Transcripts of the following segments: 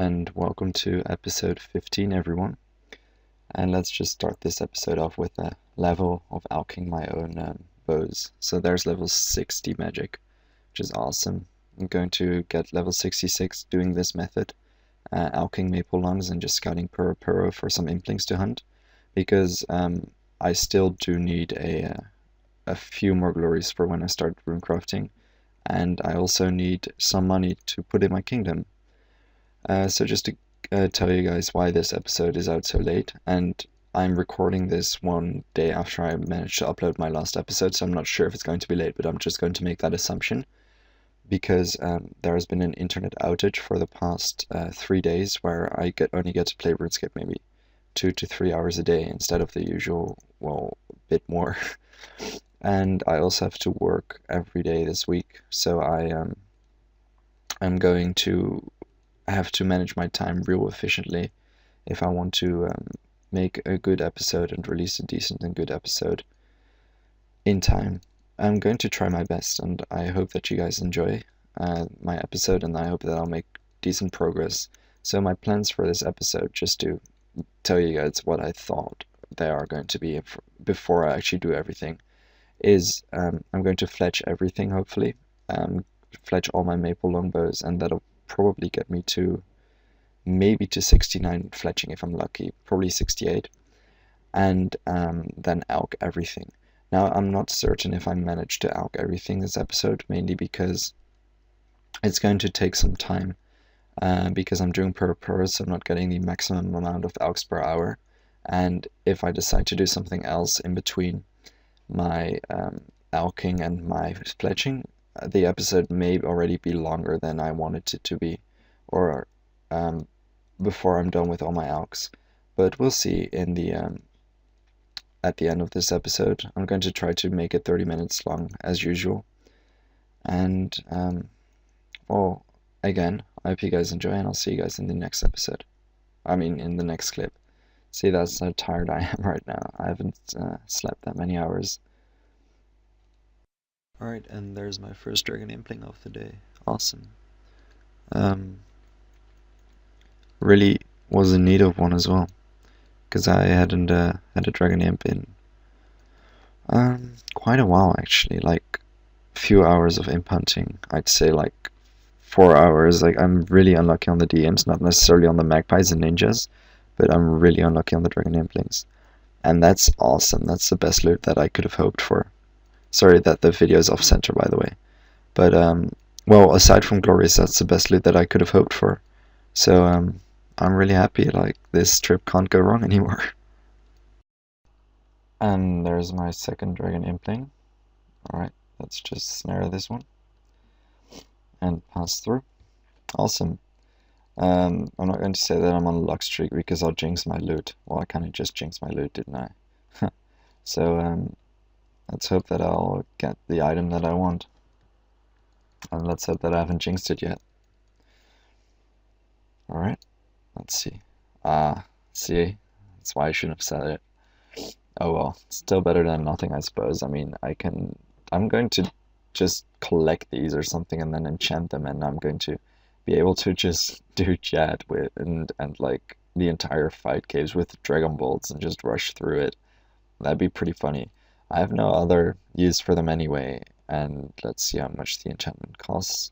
and welcome to episode 15, everyone. And let's just start this episode off with a level of alching my own bows. So there's level 60 magic, which is awesome. I'm going to get level 66 doing this method, alching maple lungs and just scouting Puro Puro for some implings to hunt, because I still do need a few more glories for when I start rune crafting, and I also need some money to put in my kingdom. So just to tell you guys why this episode is out so late, and I'm recording this one day after I managed to upload my last episode, so I'm not sure if it's going to be late, but I'm just going to make that assumption, because there has been an internet outage for the past 3 days where I only get to play RuneScape maybe 2 to 3 hours a day instead of the usual, well, bit more. And I also have to work every day this week, so I'm going to have to manage my time real efficiently if I want to make a good episode and release a decent and good episode in time. I'm going to try my best, and I hope that you guys enjoy my episode, and I hope that I'll make decent progress. So my plans for this episode, just to tell you guys what I thought they are going to be before I actually do everything, is I'm going to fletch everything, hopefully. Fletch all my maple longbows, and that'll probably get me to maybe to 69 fletching if I'm lucky, probably 68, and then alch everything. Now I'm not certain if I manage to alch everything this episode, mainly because it's going to take some time, because I'm doing Puro Puro, so I'm not getting the maximum amount of alchs per hour, and if I decide to do something else in between my alching and my fletching, the episode may already be longer than I wanted it to be, or before I'm done with all my alchs. But we'll see in the at the end of this episode. I'm going to try to make it 30 minutes long as usual. And well, again, I hope you guys enjoy, and I'll see you guys in the next episode. I mean, in the next clip. See, that's how tired I am right now. I haven't slept that many hours. Alright, and there's my first dragon impling of the day. Awesome. Really was in need of one as well, because I hadn't had a dragon imp in quite a while actually, like a few hours of imp hunting. I'd say like 4 hours. Like, I'm really unlucky on the DMs, not necessarily on the magpies and ninjas, but I'm really unlucky on the dragon implings. And that's awesome. That's the best loot that I could have hoped for. Sorry that the video is off center, by the way. But, well, aside from glories, that's the best loot that I could have hoped for. So, I'm really happy. Like, this trip can't go wrong anymore. And there's my second dragon impling. Alright, let's just snare this one and pass through. Awesome. I'm not going to say that I'm on a luck streak, because I'll jinx my loot. Well, I kind of just jinxed my loot, didn't I? So, let's hope that I'll get the item that I want. And let's hope that I haven't jinxed it yet. Alright, let's see. See? That's why I shouldn't have said it. Oh well, still better than nothing, I suppose. I mean, I'm going to just collect these or something and then enchant them, and I'm going to be able to just do chat with and like the entire fight caves with dragon bolts and just rush through it. That'd be pretty funny. I have no other use for them anyway, and let's see how much the enchantment costs.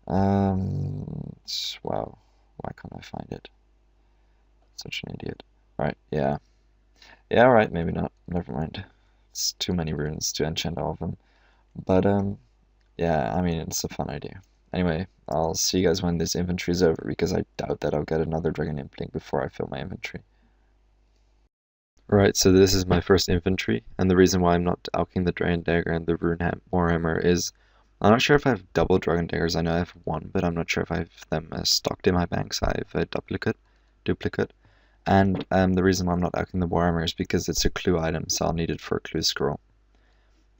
Wow, why can't I find it? Such an idiot. Alright, yeah. Yeah, alright, maybe not. Never mind. It's too many runes to enchant all of them. But, yeah, I mean, it's a fun idea. Anyway, I'll see you guys when this inventory is over, because I doubt that I'll get another dragon impling before I fill my inventory. Right, so this is my first inventory, and the reason why I'm not alching the dragon dagger and the rune warhammer is I'm not sure if I have double dragon daggers. I know I have one, but I'm not sure if I have them stocked in my banks. I have a duplicate. And the reason why I'm not alching the warhammer is because it's a clue item, so I'll need it for a clue scroll.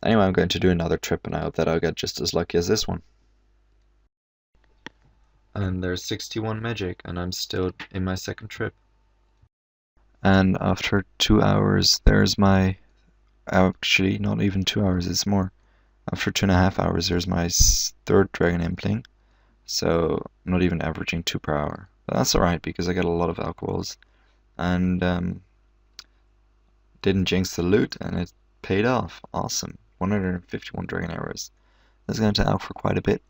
Anyway, I'm going to do another trip, and I hope that I'll get just as lucky as this one. And there's 61 magic, and I'm still in my second trip. And after 2 hours, there's my... Actually, not even 2 hours, it's more. After 2.5 hours, there's my third dragon impling. So, not even averaging 2 per hour. But that's alright because I get a lot of alcohols and didn't jinx the loot and it paid off. Awesome. 151 dragon arrows. That's going to out for quite a bit.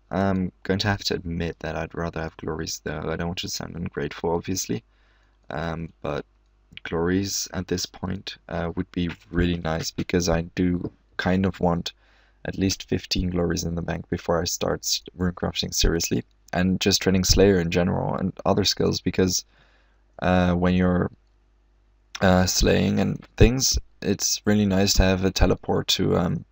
I'm going to have to admit that I'd rather have glories though. I don't want to sound ungrateful, obviously. But glories at this point would be really nice because I do kind of want at least 15 glories in the bank before I start runecrafting seriously, and just training Slayer in general and other skills because when you're slaying and things, it's really nice to have a teleport to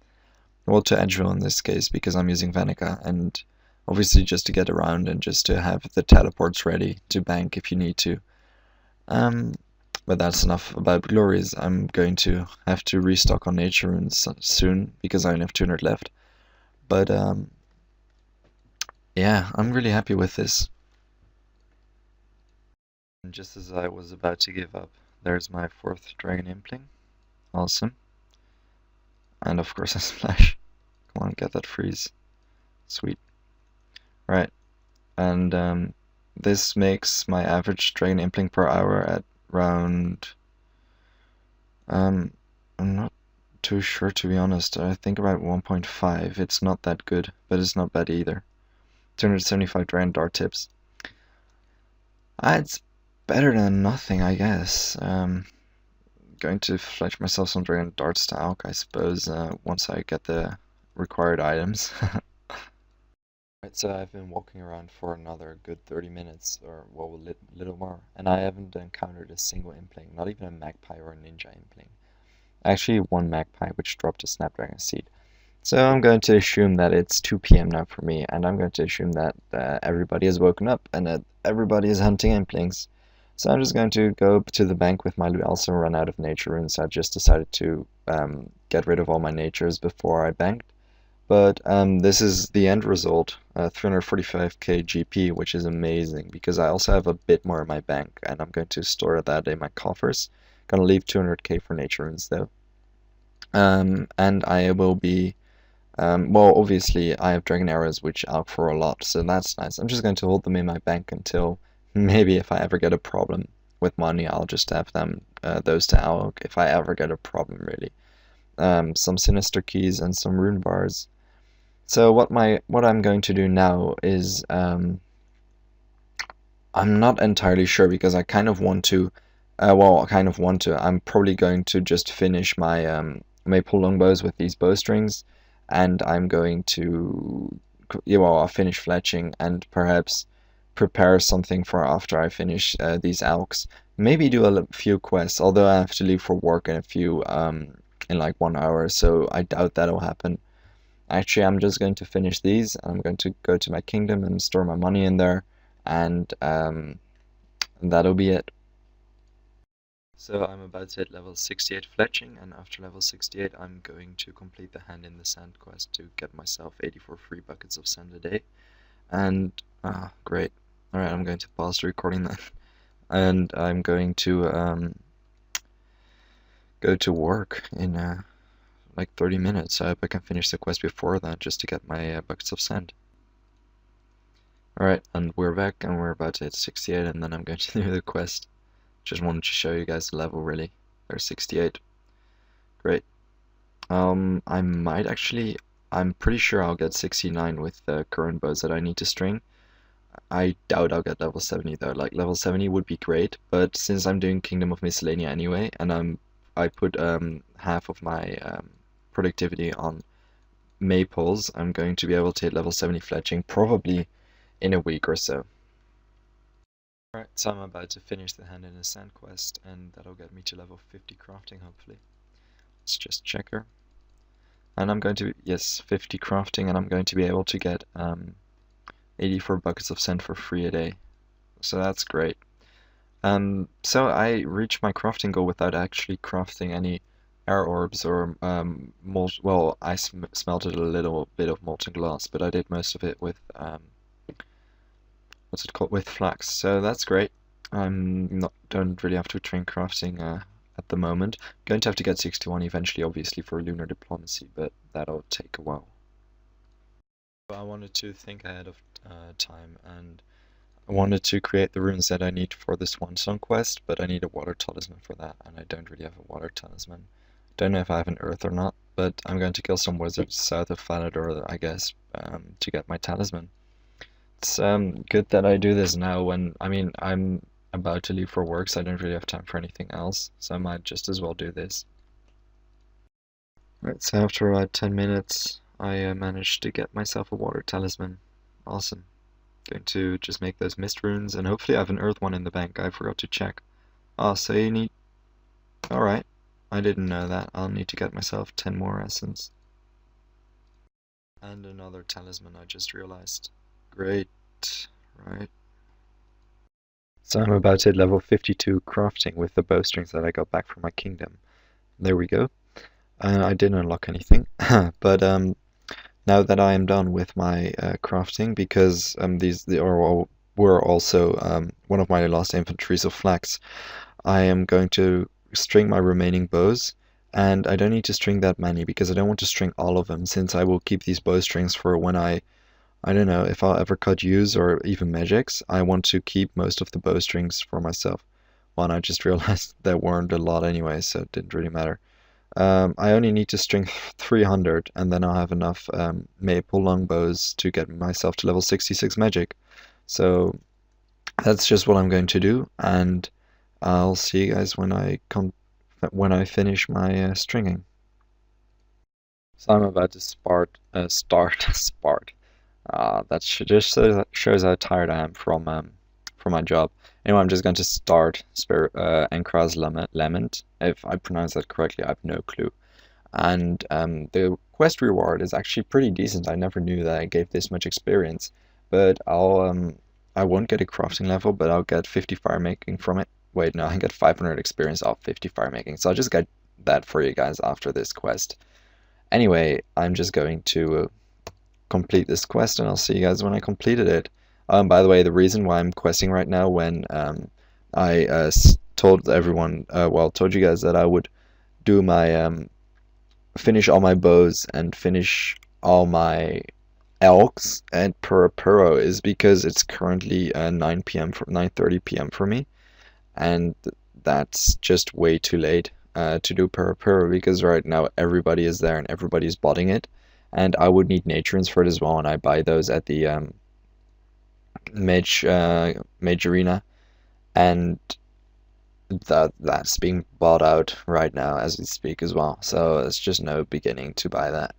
well, to Edgeville in this case because I'm using Vanica, and obviously just to get around and just to have the teleports ready to bank if you need to. Um, but that's enough about glories. I'm going to have to restock on nature runes soon because I only have 200 left. But yeah, I'm really happy with this. And just as I was about to give up, there's my 4th dragon impling. Awesome. And of course a splash. Come on, get that freeze. Sweet. Right. And this makes my average dragon impling per hour at around I'm not too sure to be honest. I think about 1.5. It's not that good, but it's not bad either. 275 dragon dart tips. It's better than nothing, I guess. Going to fletch myself some dragon darts to alch, I suppose, once I get the required items. Right, so I've been walking around for another good 30 minutes, or well, little more, and I haven't encountered a single impling, not even a magpie or a ninja impling. Actually, one magpie which dropped a snapdragon seed. So I'm going to assume that it's 2 p.m. now for me, and I'm going to assume that everybody has woken up and that everybody is hunting implings. So I'm just going to go to the bank with my loot. I also run out of nature runes, so I just decided to get rid of all my natures before I banked. But this is the end result, 345k GP, which is amazing because I also have a bit more in my bank, and I'm going to store that in my coffers. Gonna leave 200k for nature runes though. And I will be, well, obviously I have dragon arrows which alch for a lot, so that's nice. I'm just going to hold them in my bank until maybe if I ever get a problem with money, I'll just have them, those to alch if I ever get a problem really. Some sinister keys and some rune bars. So what I'm going to do now is I'm not entirely sure because I kind of want to I'm probably going to just finish my maple longbows with these bowstrings, and I'm going to I'll finish fletching and perhaps prepare something for after I finish these alchs. Maybe do a few quests, although I have to leave for work in a few in like 1 hour, so I doubt that'll happen. Actually, I'm just going to finish these. I'm going to go to my kingdom and store my money in there, and that'll be it. So I'm about to hit level 68 fletching, and after level 68 I'm going to complete the hand in the sand quest to get myself 84 free buckets of sand a day. And great. Alright, I'm going to pause the recording then. And I'm going to go to work in like 30 minutes. I hope I can finish the quest before that just to get my buckets of sand. Alright, and we're back and we're about to hit 68 and then I'm going to do the quest. Just wanted to show you guys the level really. There's 68. Great. I might actually, I'm pretty sure I'll get 69 with the current bows that I need to string. I doubt I'll get level 70 though. Like level 70 would be great, but since I'm doing Kingdom of Miscellanea anyway, and I put half of my productivity on maples, I'm going to be able to hit level 70 fletching probably in a week or so. Alright, so I'm about to finish the hand in the sand quest, and that'll get me to level 50 crafting hopefully. Let's just check her. And I'm going to, yes, 50 crafting, and I'm going to be able to get 84 buckets of sand for free a day. So that's great. So I reached my crafting goal without actually crafting any air orbs or well, I smelted a little bit of molten glass, but I did most of it with what's it called, with flax. So that's great. Don't really have to train crafting at the moment. Going to have to get 61 eventually, obviously, for lunar diplomacy, but that'll take a while. I wanted to think ahead of time, and I wanted to create the runes that I need for the Swan Song quest, but I need a water talisman for that, and I don't really have a water talisman. Don't know if I have an earth or not, but I'm going to kill some wizards south of Falador, I guess, to get my talisman. It's good that I do this now when, I mean, I'm about to leave for work, so I don't really have time for anything else, so I might just as well do this. Right, so after about 10 minutes, I managed to get myself a water talisman. Awesome. Going to just make those mist runes, and hopefully I have an earth one in the bank. I forgot to check. Oh, so you need... Alright, I didn't know that. I'll need to get myself 10 more essence. And another talisman, I just realized. Great. Right. So I'm about to hit level 52 crafting with the bowstrings that I got back from my kingdom. There we go. I didn't unlock anything, but now that I am done with my crafting, because were also one of my last infantries of flax, I am going to string my remaining bows, and I don't need to string that many because I don't want to string all of them, since I will keep these bowstrings for when I don't know, if I'll ever cut use or even magics. I want to keep most of the bowstrings for myself. Well, and I just realized there weren't a lot anyway, so it didn't really matter. I only need to string 300, and then I'll have enough maple longbows to get myself to level 66 magic. So that's just what I'm going to do, and I'll see you guys when I finish my stringing. So I'm about to start. That just shows how tired I am from my job. Anyway, I'm just going to start Encra's Lament. If I pronounce that correctly, I have no clue. And the quest reward is actually pretty decent. I never knew that I gave this much experience. But I won't get a crafting level, but I'll get 50 fire making from it. Wait, no, I get 500 experience off 50 fire making. So I'll just get that for you guys after this quest. Anyway, I'm just going to complete this quest, and I'll see you guys when I completed it. By the way, the reason why I'm questing right now, when I told everyone, told you guys that I would do my finish all my bows and finish all my alchs at Puro Puro, is because it's currently 9 p.m. 9:30 p.m. for me, and that's just way too late to do Puro Puro, because right now everybody is there and everybody's botting it. And I would need nature runes for it as well, and I buy those at the mage arena, and that's being bought out right now as we speak as well. So it's just no beginning to buy that.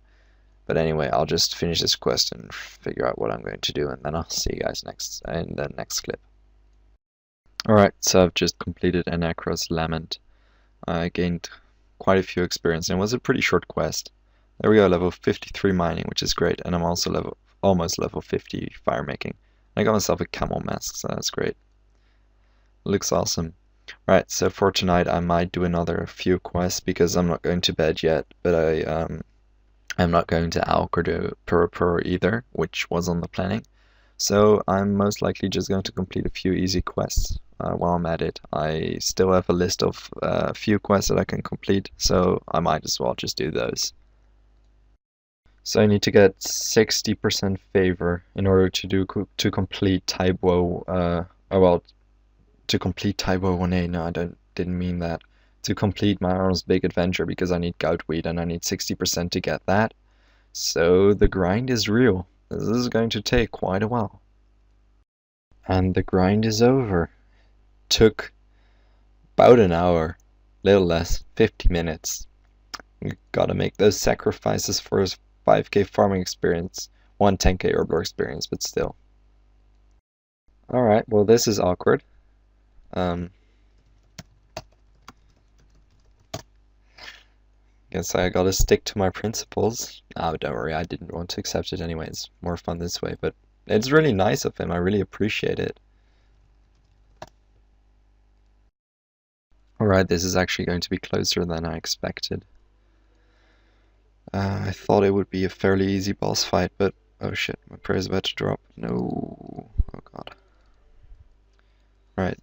But anyway, I'll just finish this quest and figure out what I'm going to do, and then I'll see you guys in the next clip. Alright, so I've just completed Encra's Lament. I gained quite a few experience, and it was a pretty short quest. There we go, level 53 mining, which is great, and I'm also almost level 50 fire making. I got myself a camel mask, so that's great. Looks awesome. Right, so for tonight I might do another few quests, because I'm not going to bed yet, but I'm not going to alch or do Puro Puro either, which was on the planning. So I'm most likely just going to complete a few easy quests while I'm at it. I still have a list of a few quests that I can complete, so I might as well just do those. So I need to get 60% favor in order to complete Taibo. To complete Taibo 1A. No, I didn't mean that. To complete my Arnold's Big Adventure, because I need Goutweed and I need 60% to get that. So the grind is real. This is going to take quite a while. And the grind is over. Took about an hour, little less, 50 minutes. You gotta make those sacrifices for 5k farming experience, 10k herblore experience, but still. Alright, well this is awkward. Guess I gotta stick to my principles. Oh, don't worry, I didn't want to accept it anyway. It's more fun this way, but it's really nice of him. I really appreciate it. Alright, this is actually going to be closer than I expected. I thought it would be a fairly easy boss fight, but oh shit, my prayer is about to drop. No, oh god. Right,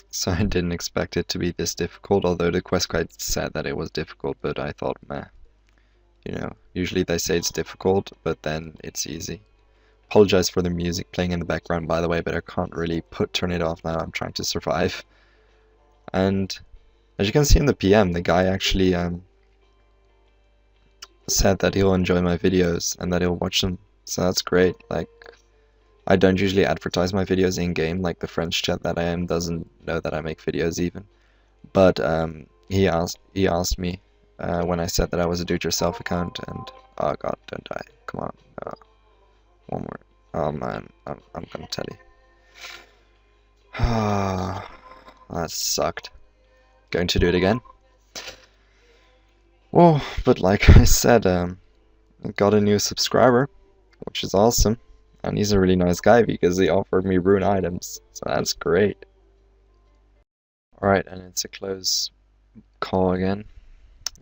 so I didn't expect it to be this difficult, although the quest guide said that it was difficult, but I thought, meh. You know, usually they say it's difficult, but then it's easy. Apologize for the music playing in the background, by the way, but I can't really turn it off now. I'm trying to survive. And as you can see in the PM, the guy actually said that he'll enjoy my videos and that he'll watch them. So that's great. Like, I don't usually advertise my videos in game, like the French chat that I am doesn't know that I make videos even. But he asked me when I said that I was a do-it-yourself account, and oh god, don't die! Come on, no. One more. Oh man, I'm gonna tell you. That sucked. Going to do it again. Well, but like I said, I got a new subscriber, which is awesome, and he's a really nice guy because he offered me rune items, so that's great. Alright, and it's a close call again.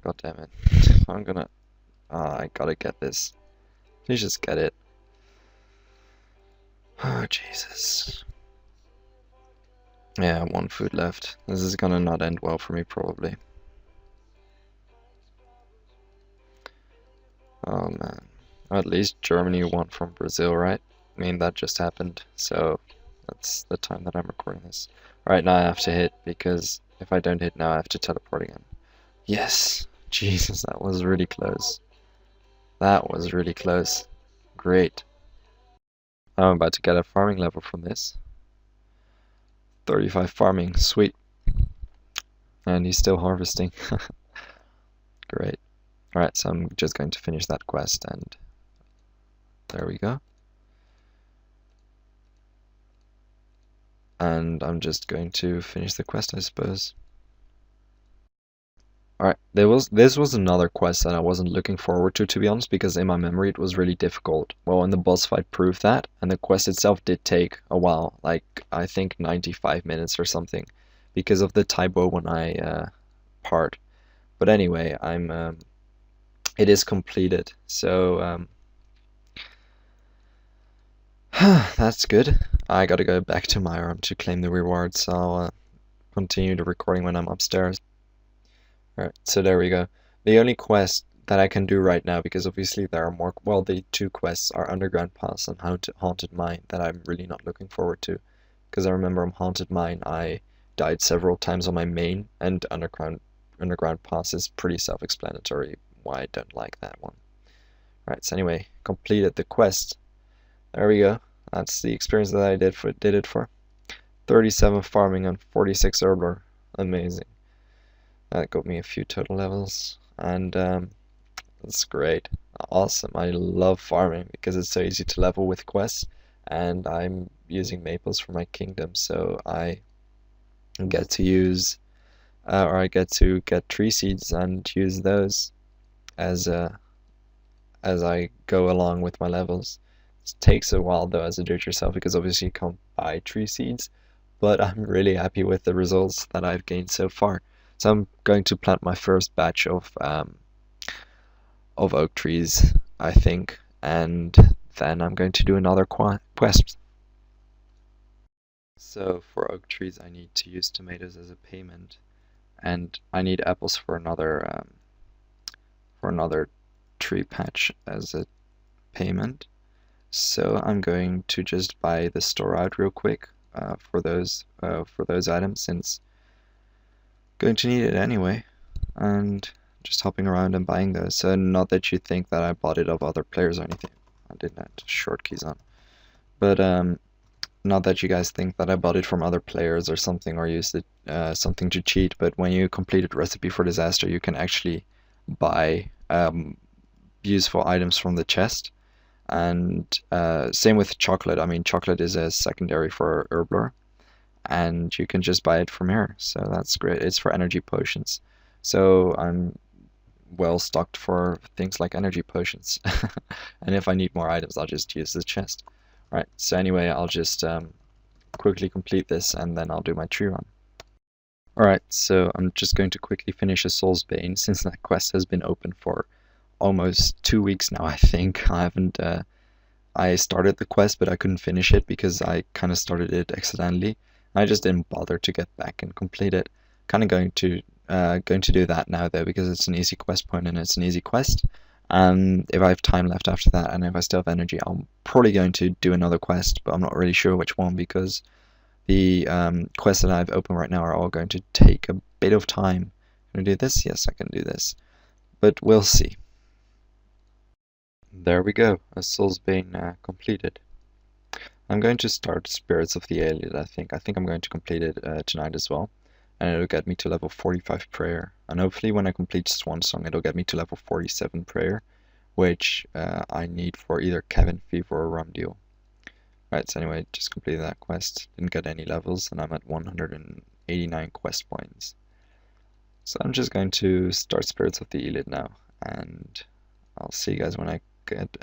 God damn it. I'm gonna... I gotta get this. Please just get it. Oh, Jesus. Yeah, one food left. This is gonna not end well for me, probably. Oh, man. At least Germany won from Brazil, right? I mean, that just happened, so that's the time that I'm recording this. Alright, now I have to hit, because if I don't hit now, I have to teleport again. Yes! Jesus, that was really close. That was really close. Great. I'm about to get a farming level from this. 35 farming, sweet. And he's still harvesting. Great. Alright, so I'm just going to finish that quest, and there we go. And I'm just going to finish the quest, I suppose. Alright, this was another quest that I wasn't looking forward to be honest, because in my memory it was really difficult. Well, and the boss fight proved that, and the quest itself did take a while, like I think 95 minutes or something, because of the typo when I part. But anyway, it is completed, so that's good. I gotta go back to my arm to claim the rewards, so I'll continue the recording when I'm upstairs. Alright, so there we go. The only quest that I can do right now, because obviously there are more, well, the two quests are Underground Pass and Haunted Mine that I'm really not looking forward to. Because I remember on Haunted Mine I died several times on my main, and Underground Pass is pretty self-explanatory why I don't like that one. Alright, so anyway, completed the quest. There we go. That's the experience that I did it for. 37 farming and 46 herbler. Amazing. That got me a few total levels, and that's great. Awesome. I love farming because it's so easy to level with quests, and I'm using maples for my kingdom, so I get to use, or I get to get tree seeds and use those as I go along with my levels. It takes a while though as a do-it-yourself, because obviously you can't buy tree seeds, but I'm really happy with the results that I've gained so far. So I'm going to plant my first batch of oak trees, I think, and then I'm going to do another quest. So for oak trees I need to use tomatoes as a payment, and I need apples for another tree patch as a payment. So I'm going to just buy the store out real quick for those items, since I'm going to need it anyway, and just hopping around and buying those. So not that you think that I bought it of other players or anything. I didn't have short keys on, but not that you guys think that I bought it from other players or something, or used it something to cheat. But when you completed Recipe for Disaster, you can actually buy useful items from the chest. And same with chocolate. I mean, chocolate is a secondary for Herbler, and you can just buy it from here. So that's great. It's for energy potions. So I'm well stocked for things like energy potions. And if I need more items, I'll just use the chest. Right, so anyway, I'll just quickly complete this, and then I'll do my tree run. Alright, so I'm just going to quickly finish a Soul's Bane, since that quest has been open for almost 2 weeks now, I think. I haven't, I started the quest, but I couldn't finish it because I kind of started it accidentally. I just didn't bother to get back and complete it. Kind of going to do that now though, because it's an easy quest point and it's an easy quest. And if I have time left after that, and if I still have energy, I'm probably going to do another quest, but I'm not really sure which one because the quests that I've open right now are all going to take a bit of time. Can I do this? Yes, I can do this. But we'll see. There we go. A soul's been completed. I'm going to start Spirits of the Alien, I think. I think I'm going to complete it tonight as well. And it'll get me to level 45 prayer. And hopefully when I complete Swan Song, it'll get me to level 47 prayer, which I need for either Cabin Fever or Rum Deal. Right, so anyway, just completed that quest. Didn't get any levels, and I'm at 189 quest points. So I'm just going to start Spirits of the Elite now, and I'll see you guys when I get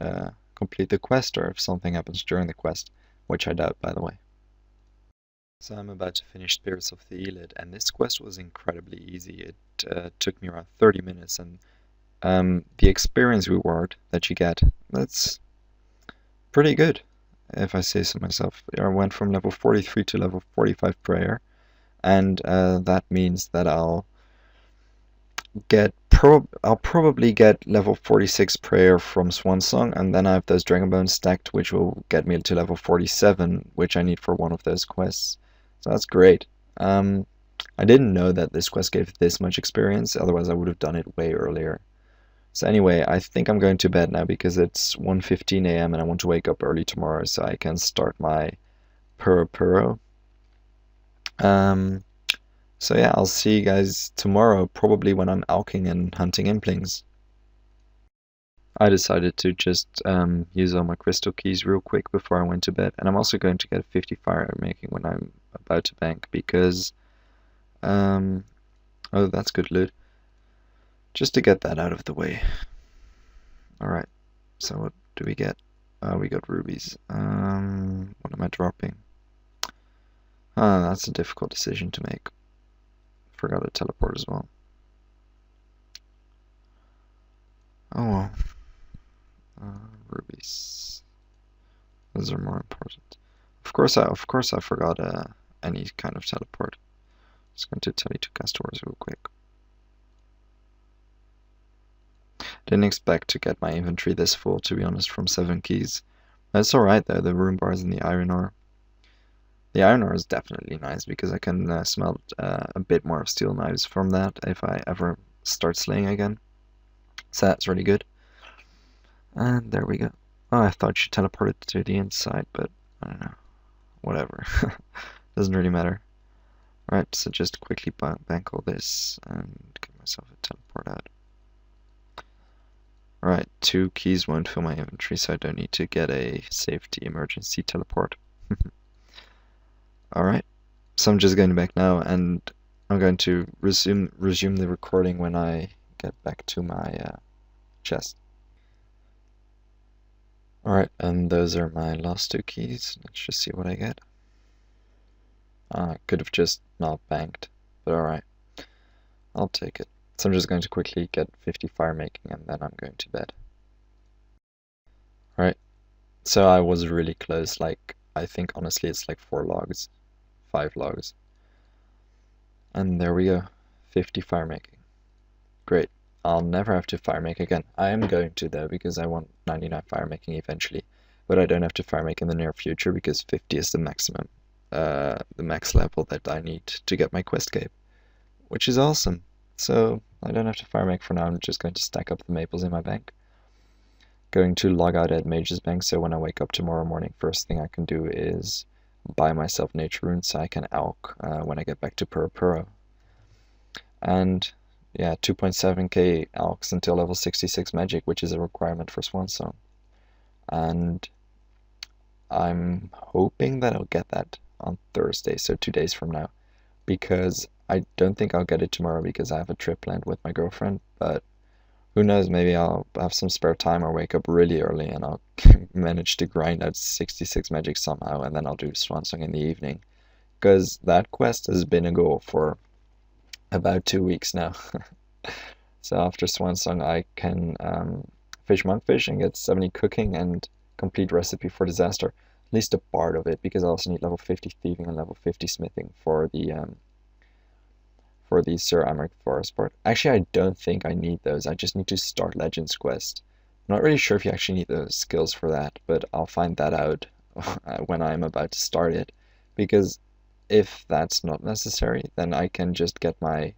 complete the quest, or if something happens during the quest, which I doubt, by the way. So I'm about to finish Spirits of the Elite, and this quest was incredibly easy. It took me around 30 minutes, and the experience reward that you get, that's pretty good, if I say so myself. I went from level 43 to level 45 prayer, and that means that I'll probably get level 46 prayer from Swan Song, and then I have those Dragon Bones stacked, which will get me to level 47, which I need for one of those quests. So that's great. I didn't know that this quest gave this much experience, otherwise I would have done it way earlier. So anyway, I think I'm going to bed now because it's 1:15 a.m. and I want to wake up early tomorrow so I can start my Puro Puro. So yeah, I'll see you guys tomorrow, probably when I'm alching and hunting implings. I decided to just use all my crystal keys real quick before I went to bed, and I'm also going to get 50 fire making when I'm about to bank because, oh, that's good loot. Just to get that out of the way. Alright, so what do we get? We got rubies. What am I dropping? That's a difficult decision to make. Forgot to teleport as well. Oh well. Rubies. Those are more important. Of course I forgot any kind of teleport. Just going to tell you to cast ores real quick. Didn't expect to get my inventory this full, to be honest, from 7 keys. That's alright though, the rune bars and the iron ore. The iron ore is definitely nice because I can smelt a bit more of steel knives from that if I ever start slaying again. So that's really good. And there we go. Oh, I thought she teleported to the inside, but I don't know. Whatever. Doesn't really matter. Alright, so just quickly bank all this and get myself a teleport out. Alright, 2 keys won't fill my inventory, so I don't need to get a safety emergency teleport. Alright, so I'm just going back now, and I'm going to resume the recording when I get back to my chest. Alright, and those are my last 2 keys. Let's just see what I get. I could have just not banked, but alright. I'll take it. So I'm just going to quickly get 50 fire making and then I'm going to bed. Alright, so I was really close, like, I think honestly it's like 4 logs, 5 logs. And there we go, 50 fire making. Great, I'll never have to fire make again. I am going to though, because I want 99 fire making eventually. But I don't have to fire make in the near future because 50 is the maximum, the max level that I need to get my quest cape. Which is awesome. So I don't have to fire make for now, I'm just going to stack up the maples in my bank. Going to log out at Mage's Bank, so when I wake up tomorrow morning, first thing I can do is buy myself nature runes so I can alch when I get back to Puro Puro. And yeah, 2.7k alchs until level 66 magic, which is a requirement for Swan Song. And I'm hoping that I'll get that on Thursday, so 2 days from now, because I don't think I'll get it tomorrow because I have a trip planned with my girlfriend, but who knows, maybe I'll have some spare time or wake up really early and I'll manage to grind out 66 magic somehow, and then I'll do Swan Song in the evening. Because that quest has been a goal for about 2 weeks now. So after Swan Song I can fish monkfish and get 70 cooking and complete recipe for disaster. At least a part of it, because I also need level 50 thieving and level 50 smithing for the Sir Amric Forest part. Actually, I don't think I need those. I just need to start Legends quest. not really sure if you actually need the skills for that, but I'll find that out when I'm about to start it, because if that's not necessary, then I can just get my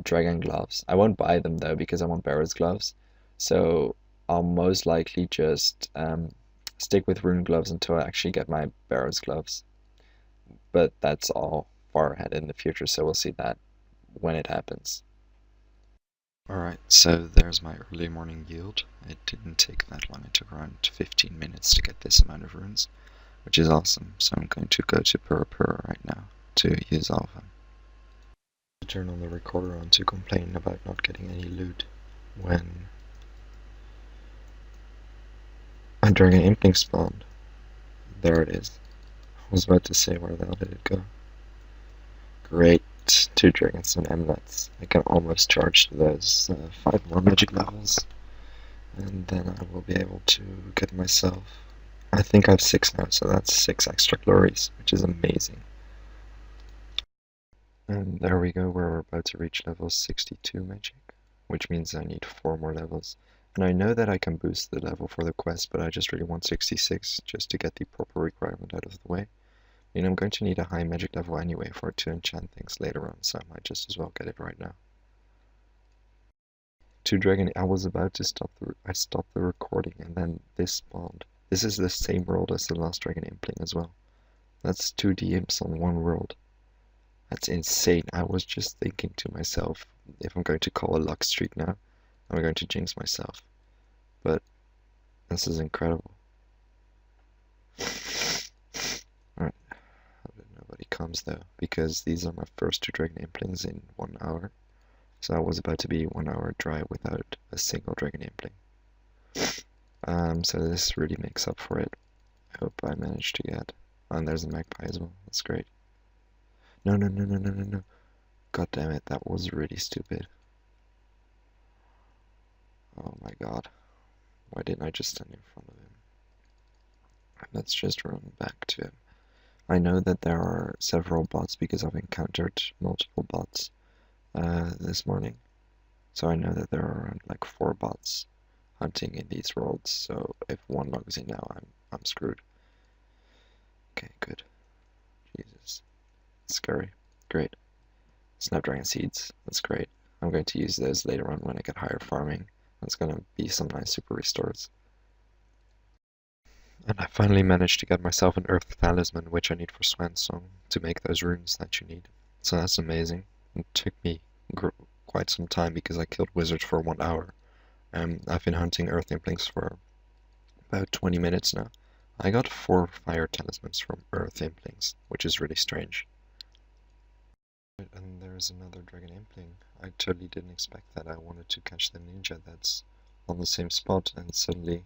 dragon gloves. I won't buy them though because I want Barrow's gloves, so I'll most likely just stick with rune gloves until I actually get my Barrow's gloves. But that's all far ahead in the future, so we'll see that when it happens. Alright, so there's my early morning yield. It didn't take that long, it took around 15 minutes to get this amount of runes, which is awesome. So I'm going to go to Puro Puro right now to use all of them. Turn on the recorder on to complain about not getting any loot when a dragon impling spawned. There it is. I was about to say, where the hell did it go? Great, 2 dragons and emlets. I can almost charge to those 5 more magic levels, and then I will be able to get myself, I think I have 6 now, so that's 6 extra glories, which is amazing. And there we go, we're about to reach level 62 magic, which means I need 4 more levels. And I know that I can boost the level for the quest, but I just really want 66 just to get the proper requirement out of the way. And I'm going to need a high magic level anyway for it to enchant things later on, so I might just as well get it right now. 2 dragon, I was about to stop I stopped the recording and then this spawned. This is the same world as the last dragon impling as well. That's 2D imps on one world. That's insane. I was just thinking to myself, if I'm going to call a luck streak now, I'm going to jinx myself. But this is incredible. Alright, hope that nobody comes though, because these are my first 2 dragon implings in 1 hour. So I was about to be 1 hour dry without a single dragon impling. So this really makes up for it. I hope I managed to get. Oh, and there's a magpie as well. That's great. No, no, no, no, no, no, no. God damn it, that was really stupid. Oh my god. Why didn't I just stand in front of him? Let's just run back to him. I know that there are several bots because I've encountered multiple bots this morning. So I know that there are around like 4 bots hunting in these worlds, so if one logs in now, I'm screwed. Okay, good. Jesus. Scary. Great. Snapdragon seeds. That's great. I'm going to use those later on when I get higher farming. That's going to be some nice super restores. And I finally managed to get myself an Earth Talisman, which I need for Swan Song, to make those runes that you need. So that's amazing. It took me quite some time because I killed wizards for 1 hour. I've been hunting Earth Implings for about 20 minutes now. I got 4 fire talismans from Earth Implings, which is really strange. And there's another dragon impling. I totally didn't expect that. I wanted to catch the ninja that's on the same spot, and suddenly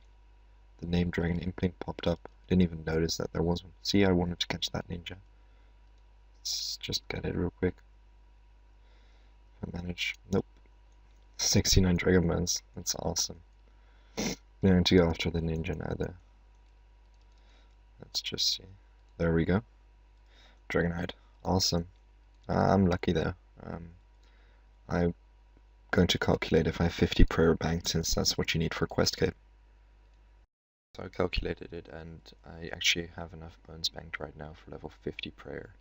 the name dragon impling popped up. I didn't even notice that there was one. See, I wanted to catch that ninja. Let's just get it real quick. If I manage. Nope. 69 dragon bones. That's awesome. I'm going to go after the ninja now though. Let's just see. There we go. Dragonhide. Awesome. I'm lucky though. I'm going to calculate if I have 50 prayer banked, since that's what you need for Quest Cape. So I calculated it, and I actually have enough bones banked right now for level 50 prayer.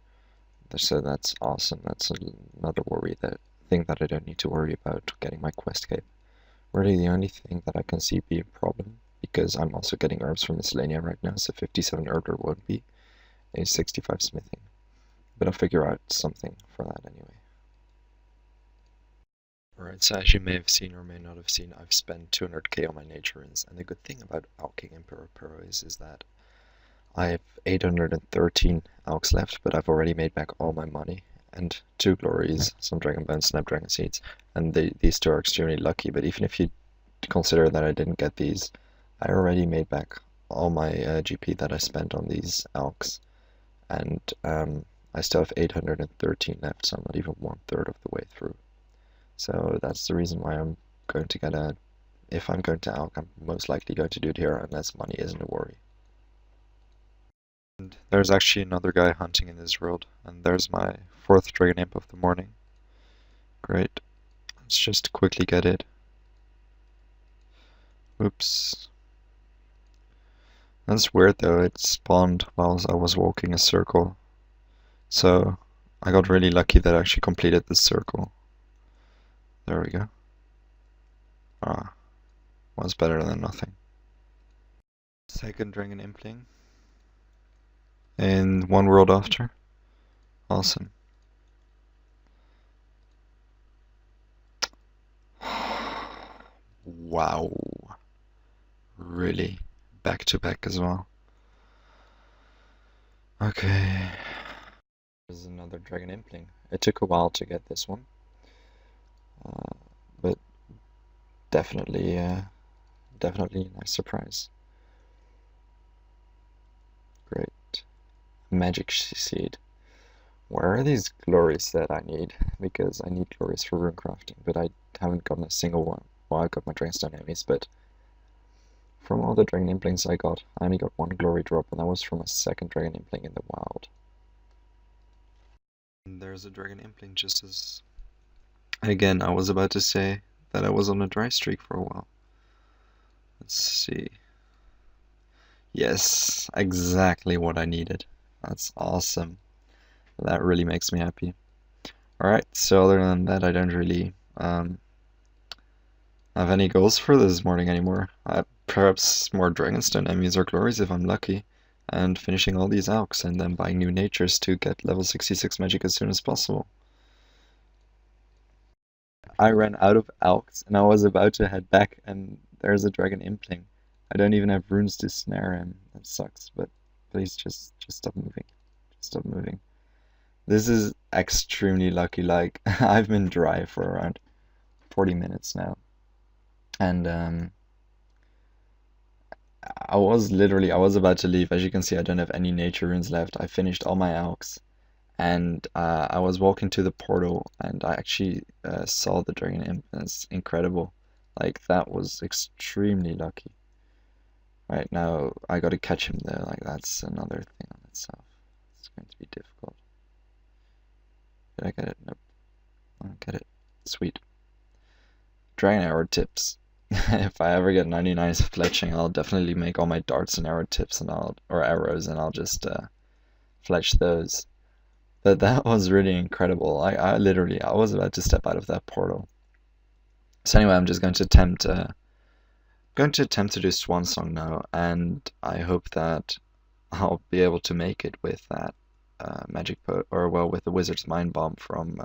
So that's awesome. That's another thing that I don't need to worry about getting my Quest Cape. Really the only thing that I can see be a problem, because I'm also getting herbs from Miscellanea right now, so 57 herbler won't be, a 65 smithing. But I'll figure out something for that anyway. Alright, so as you may have seen or may not have seen, I've spent 200k on my nature runes, and the good thing about alching in Puro Puro is that I have 813 alchs left, but I've already made back all my money, and 2 glories, some dragon bones, snapdragon seeds, and these 2 are extremely lucky, but even if you consider that I didn't get these, I already made back all my GP that I spent on these alchs, and I still have 813 left, so I'm not even 1/3 of the way through. So that's the reason why I'm going to get if I'm going to alch, I'm most likely going to do it here unless money isn't a worry. And there's actually another guy hunting in this world, and there's my 4th dragon imp of the morning. Great. Let's just quickly get it. Oops. That's weird though, it spawned while I was walking a circle. So I got really lucky that I actually completed this circle. There we go. Ah, was better than nothing. Second dragon impling. In one world after. Awesome. Wow. Really? Back to back as well. Okay. There's another dragon impling. It took a while to get this one. But definitely a nice surprise. Great. Magic seed. Where are these glories that I need? Because I need glories for rune crafting, but I haven't gotten a single one. Well, I got my Dragonstone enemies, but from all the dragon implings I got, I only got one glory drop, and that was from a second dragon impling in the wild. And there's a dragon impling just as... Again, I was about to say that I was on a dry streak for a while. Let's see. Yes, exactly what I needed. That's awesome. That really makes me happy. Alright, so other than that, I don't really have any goals for this morning anymore. Perhaps more Dragonstone enemies or glories if I'm lucky, and finishing all these alchs and then buying new natures to get level 66 magic as soon as possible. I ran out of alchs and I was about to head back and there's a dragon impling. I don't even have runes to snare him. That sucks, but please just stop moving. Just stop moving. This is extremely lucky, like I've been dry for around 40 minutes now. And I was about to leave. As you can see, I don't have any nature runes left. I finished all my alchs. And I was walking to the portal and I actually saw the dragon imp. That's incredible. Like, that was extremely lucky. Right now, I gotta catch him though. Like, that's another thing on itself. It's going to be difficult. Did I get it? Nope. I don't get it. Sweet. Dragon arrow tips. If I ever get 99 fletching, I'll definitely make all my darts and arrow tips and or arrows, and I'll just fletch those. But that was really incredible. I literally, I was about to step out of that portal. So anyway, I'm just going to attempt to do Swan Song now, and I hope that I'll be able to make it with that with the Wizard's Mind Bomb from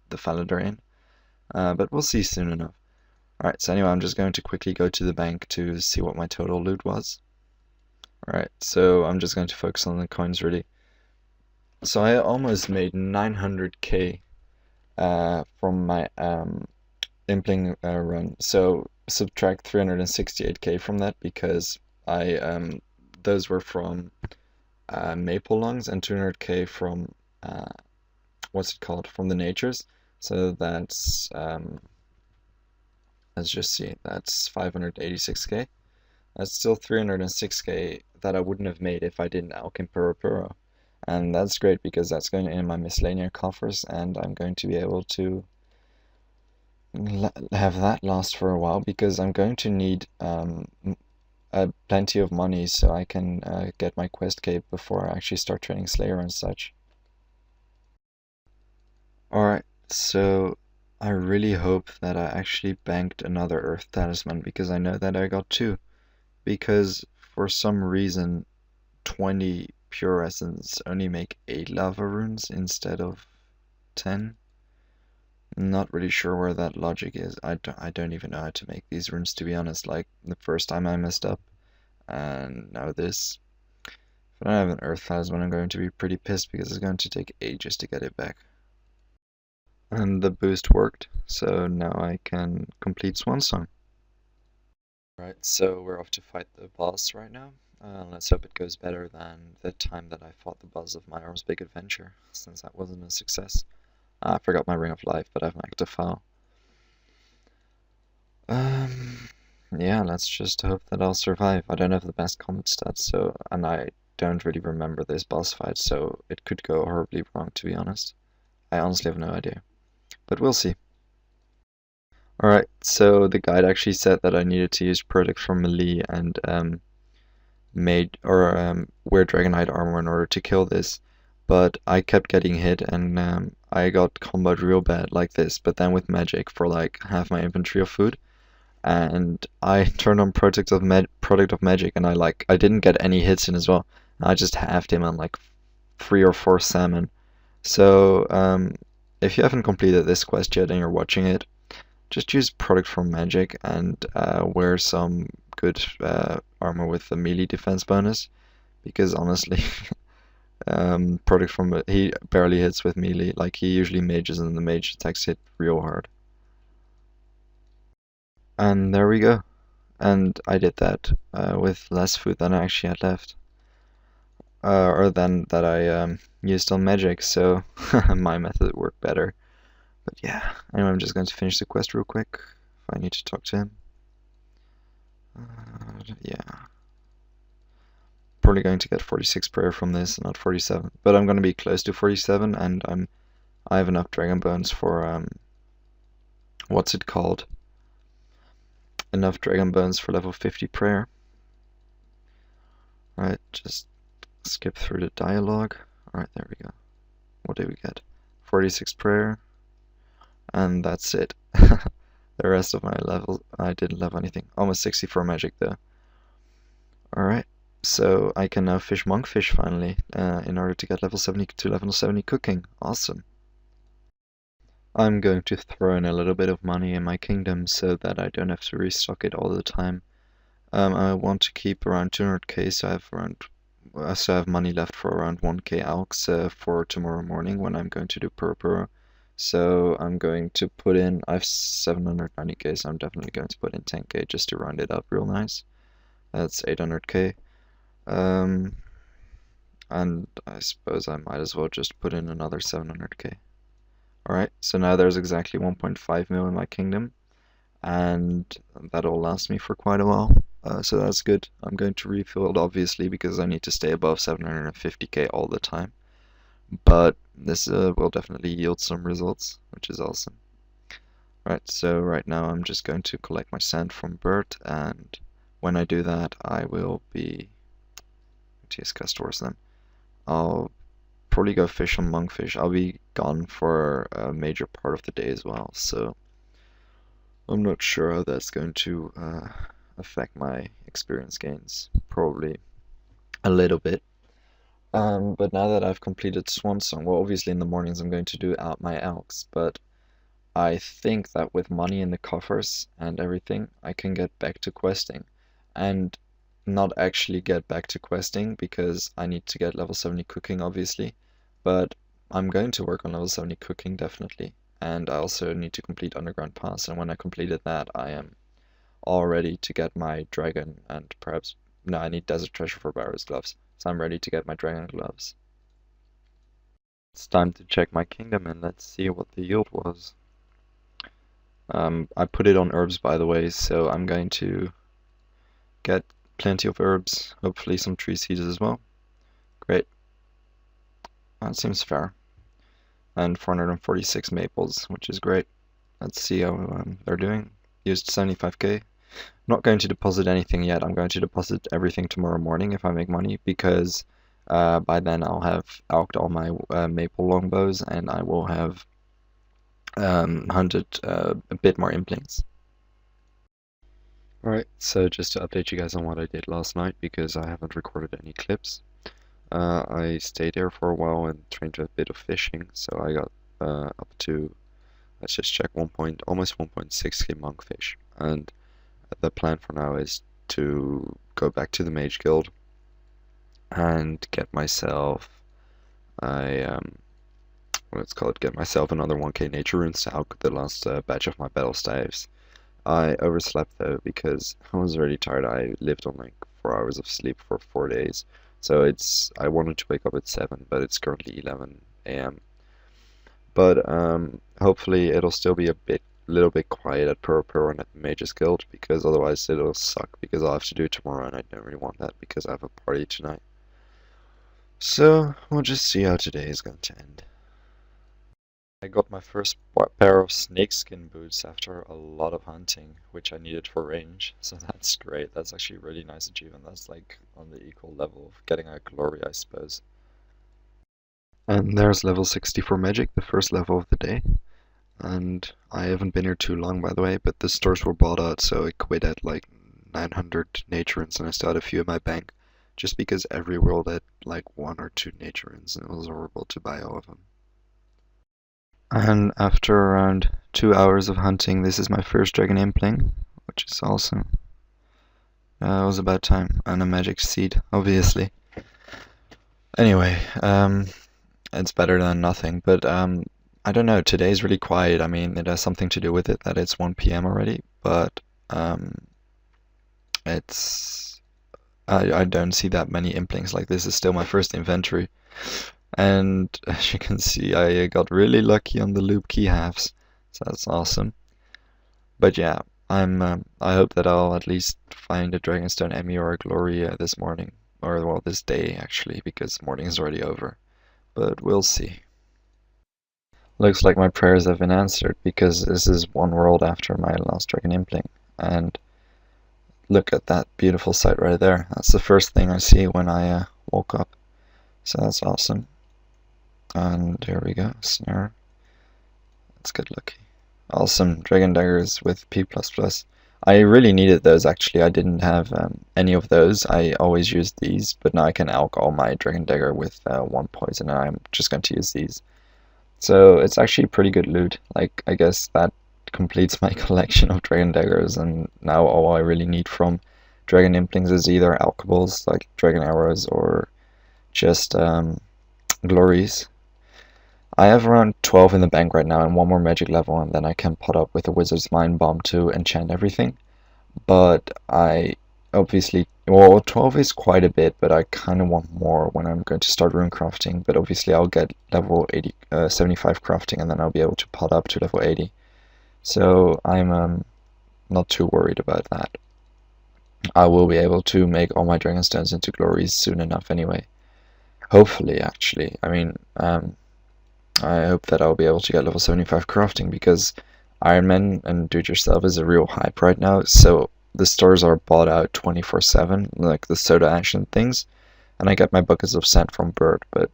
the Faladorian. But we'll see soon enough. Alright, so anyway, I'm just going to quickly go to the bank to see what my total loot was. Alright, so I'm just going to focus on the coins really. So I almost made 900k from my impling run. So subtract 368k from that because those were from maple lungs and 200k from what's it called, from the natures. So that's let's just see, that's 586k. That's still 306k that I wouldn't have made if I didn't alch in Puro Puro. And that's great because that's going in my miscellaneous coffers and I'm going to be able to have that last for a while because I'm going to need plenty of money so I can get my quest cape before I actually start training Slayer and such. Alright, so I really hope that I actually banked another Earth Talisman because I know that I got two. Because for some reason 20 pure essence only make 8 lava runes instead of 10. Not really sure where that logic is. I don't even know how to make these runes, to be honest. Like, the first time I messed up, and now this. If I don't have an Earth Talisman, I'm going to be pretty pissed because it's going to take ages to get it back. And the boost worked, so now I can complete Swan Song. Right, so we're off to fight the boss right now. Let's hope it goes better than the time that I fought the boss of my Arm's Big Adventure, since that wasn't a success. I forgot my Ring of Life, but I've an active file. Yeah, let's just hope that I'll survive. I don't have the best combat stats, and I don't really remember this boss fight, so it could go horribly wrong, to be honest. I honestly have no idea. But we'll see. Alright, so the guide actually said that I needed to use product from melee and wear Dragonite armor in order to kill this, but I kept getting hit and I got comboed real bad like this, but then with magic for like half my inventory of food, and I turned on product of magic and I didn't get any hits in as well. I just halved him on like 3 or 4 salmon. So if you haven't completed this quest yet and you're watching it, just use product from magic and wear some good armor with a melee defense bonus, because honestly, product from he barely hits with melee. Like he usually mages and the mage attacks hit real hard. And there we go. And I did that with less food than I actually had left, or than that I used on magic. So my method worked better. But yeah, anyway, I'm just going to finish the quest real quick. If I need to talk to him. Yeah. Probably going to get 46 prayer from this, not 47. But I'm going to be close to 47, and I have enough dragon bones for what's it called? Enough dragon bones for level 50 prayer. Alright, just skip through the dialogue. Alright, there we go. What did we get? 46 prayer. And that's it. The rest of my levels, I didn't level anything. Almost 64 magic though. Alright, so I can now fish monkfish finally, in order to get level 70 to level 70 cooking. Awesome. I'm going to throw in a little bit of money in my kingdom so that I don't have to restock it all the time. I want to keep around 200k, so I have money left for around 1k alchs for tomorrow morning when I'm going to do Puro Puro. So I'm going to put in, I have 790k, so I'm definitely going to put in 10k just to round it up real nice. That's 800k. And I suppose I might as well just put in another 700k. Alright, so now there's exactly 1.5 mil in my kingdom, and that'll last me for quite a while. So that's good. I'm going to refill it obviously because I need to stay above 750k all the time. But this will definitely yield some results, which is awesome. Right, so right now I'm just going to collect my sand from Bert, and when I do that I will be TS towards them. I'll probably go fish on monkfish. I'll be gone for a major part of the day as well, so I'm not sure how that's going to affect my experience gains. Probably a little bit. But now that I've completed Swan Song, well, obviously in the mornings I'm going to do out my alchs, but I think that with money in the coffers and everything, I can get back to questing. And not actually get back to questing because I need to get level 70 cooking, obviously. But I'm going to work on level 70 cooking, definitely. And I also need to complete Underground Pass, and when I completed that, I am all ready to get my dragon and perhaps... No, I need Desert Treasure for Barrow's Gloves. So I'm ready to get my dragon gloves. It's time to check my kingdom and let's see what the yield was. I put it on herbs, by the way, so I'm going to get plenty of herbs, hopefully some tree seeds as well. Great. That seems fair. And 446 maples, which is great. Let's see how they're doing. Used 75k. Not going to deposit anything yet. I'm going to deposit everything tomorrow morning if I make money, because by then I'll have alked all my maple longbows and I will have hunted a bit more implings. Alright, so just to update you guys on what I did last night, because I haven't recorded any clips. I stayed there for a while and trained a bit of fishing, so I got up to, let's just check, almost 1.6k monkfish, and the plan for now is to go back to the Mage Guild and get myself get myself another 1k nature runes to alch the last batch of my battle staves. I overslept though because I was already tired. I lived on like 4 hours of sleep for 4 days, so I wanted to wake up at 7, but it's currently 11 a.m. But hopefully it'll still be a little bit quiet at Puro Puro and at the Mages Guild, because otherwise it'll suck, because I'll have to do it tomorrow and I don't really want that because I have a party tonight. So we'll just see how today is going to end. I got my first pair of snakeskin boots after a lot of hunting, which I needed for range, so that's great. That's actually a really nice achievement. That's like on the equal level of getting a glory, I suppose. And there's level 60 for magic, the first level of the day. And I haven't been here too long, by the way, but the stores were bought out, so I quit at like 900 nature runes, and I still had a few in my bank, just because every world had like 1 or 2 nature runes, and it was horrible to buy all of them. And after around 2 hours of hunting, this is my first dragon impling, which is awesome. It was about time, and a magic seed, obviously. Anyway, it's better than nothing, but I don't know, today's really quiet. I mean, it has something to do with it that it's 1 p.m. already, but it's I don't see that many implings. Like, this is still my first inventory. And as you can see, I got really lucky on the loop key halves, so that's awesome. But yeah, I hope that I'll at least find a Dragonstone Emmy or a Glory this morning, or well, this day actually, because morning is already over. But we'll see. Looks like my prayers have been answered, because this is one world after my last Dragon Impling, and look at that beautiful sight right there. That's the first thing I see when I woke up, so that's awesome. And here we go, snare. Let's get lucky. Awesome, dragon daggers with P++. I really needed those actually. I didn't have any of those. I always used these, but now I can alch all my dragon dagger with 1 poison, and I'm just going to use these. So it's actually pretty good loot. Like, I guess that completes my collection of dragon daggers, and now all I really need from dragon implings is either alchables, like dragon arrows, or just glories. I have around 12 in the bank right now and 1 more magic level, and then I can pot up with a wizard's mind bomb to enchant everything. But I obviously, well, 12 is quite a bit, but I kind of want more when I'm going to start rune crafting. But obviously I'll get level 75 crafting, and then I'll be able to pot up to level 80. So I'm not too worried about that. I will be able to make all my dragonstones into glories soon enough anyway. Hopefully, actually. I mean, I hope that I'll be able to get level 75 crafting, because Iron Man and do-it-yourself is a real hype right now, so the stores are bought out 24/7, like the soda ash and things, and I get my buckets of sand from Bird, but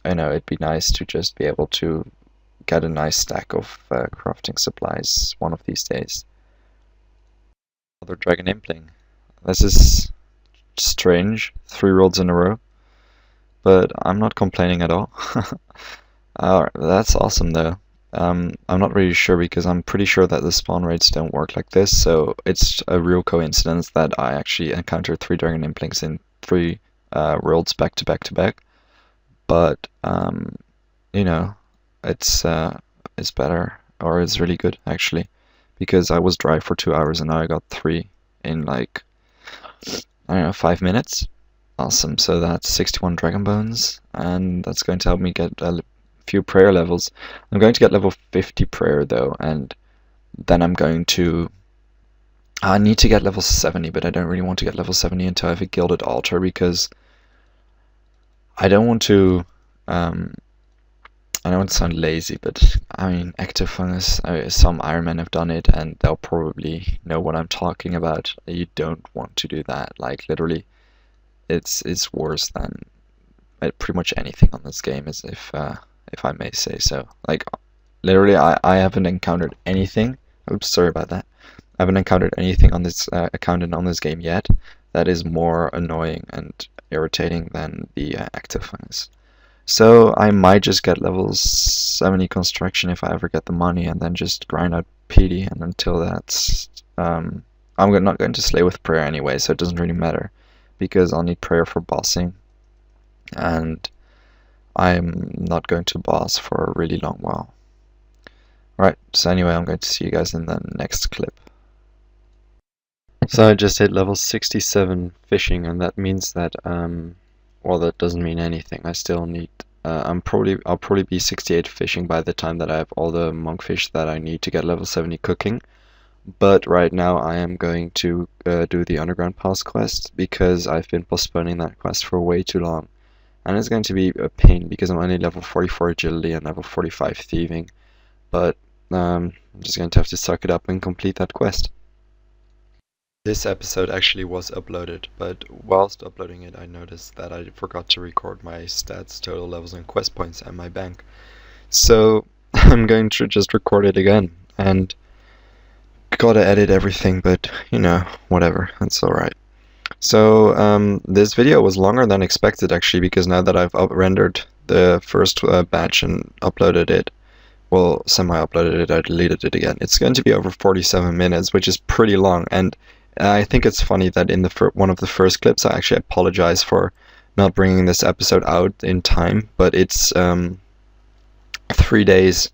I know it'd be nice to just be able to get a nice stack of crafting supplies one of these days. Another Dragon Impling. This is strange, 3 rolls in a row, but I'm not complaining at all. That's awesome though. I'm not really sure, because I'm pretty sure that the spawn rates don't work like this, so it's a real coincidence that I actually encountered 3 Dragon Implings in 3 worlds back to back to back. But you know, it's better, or it's really good actually, because I was dry for 2 hours and now I got 3 in like, I don't know, 5 minutes. Awesome. So that's 61 dragon bones, and that's going to help me get a few prayer levels. I'm going to get level 50 prayer though, and then I'm going to I need to get level 70, but I don't really want to get level 70 until I have a gilded altar, because I don't want to I don't want to sound lazy, but I mean, active fungus, some Iron Men have done it and they'll probably know what I'm talking about. You don't want to do that. Like, literally, it's worse than pretty much anything on this game, as if I may say so. Like, literally, I haven't encountered anything. Oops, sorry about that. I haven't encountered anything on this account and on this game yet that is more annoying and irritating than the active fungus. So I might just get level 70 construction if I ever get the money, and then just grind out PD. And until that's, I'm not going to slay with prayer anyway, so it doesn't really matter, because I'll need prayer for bossing, and I'm not going to boss for a really long while. Right, so anyway, I'm going to see you guys in the next clip. So I just hit level 67 fishing, and that means that, well, that doesn't mean anything. I still need, I'll probably be 68 fishing by the time that I have all the monkfish that I need to get level 70 cooking. But right now I am going to do the underground pass quest, because I've been postponing that quest for way too long. and it's going to be a pain because I'm only level 44 agility and level 45 thieving, but I'm just going to have to suck it up and complete that quest. This episode actually was uploaded, but whilst uploading it I noticed that I forgot to record my stats, total levels and quest points and my bank. So I'm going to just record it again, and gotta edit everything, but you know, whatever, that's alright. So this video was longer than expected actually, because now that I've rendered the first batch and uploaded it, well, semi-uploaded it, I deleted it again. It's going to be over 47 minutes, which is pretty long, and I think it's funny that in the one of the first clips I actually apologize for not bringing this episode out in time, but it's 3 days.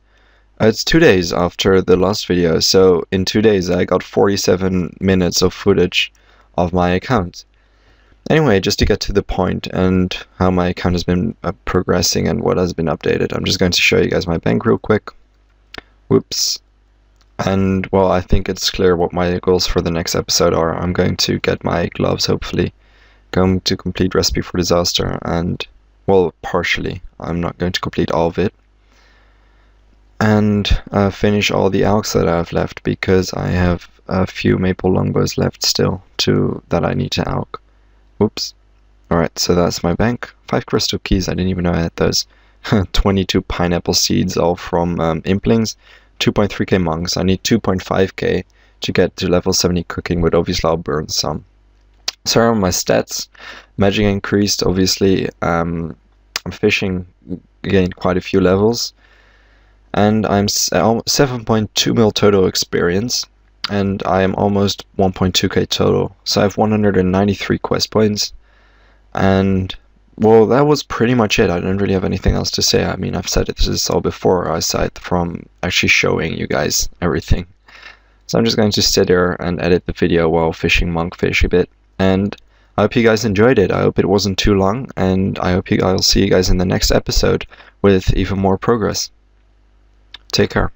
It's 2 days after the last video, so in 2 days I got 47 minutes of footage of my account. Anyway, just to get to the point and how my account has been progressing and what has been updated, I'm just going to show you guys my bank real quick. Whoops. And, well, I think it's clear what my goals for the next episode are. I'm going to get my gloves, hopefully. Going to complete Recipe for Disaster, and, well, partially. I'm not going to complete all of it. And finish all the alchs that I have left, because I have a few maple longbows left still that I need to alch. Oops. Alright, so that's my bank. 5 crystal keys, I didn't even know I had those. 22 pineapple seeds, all from implings. 2.3k monks. I need 2.5k to get to level 70 cooking, but obviously I'll burn some. So are my stats. Magic increased, obviously. I'm fishing, gained quite a few levels. And I'm 7.2 mil total experience, and I am almost 1.2k total. So I have 193 quest points, and well, that was pretty much it. I don't really have anything else to say. I mean, I've said this all before, aside from actually showing you guys everything. So I'm just going to sit here and edit the video while fishing monkfish a bit, and I hope you guys enjoyed it. I hope it wasn't too long, and I hope I'll see you guys in the next episode with even more progress. Take care.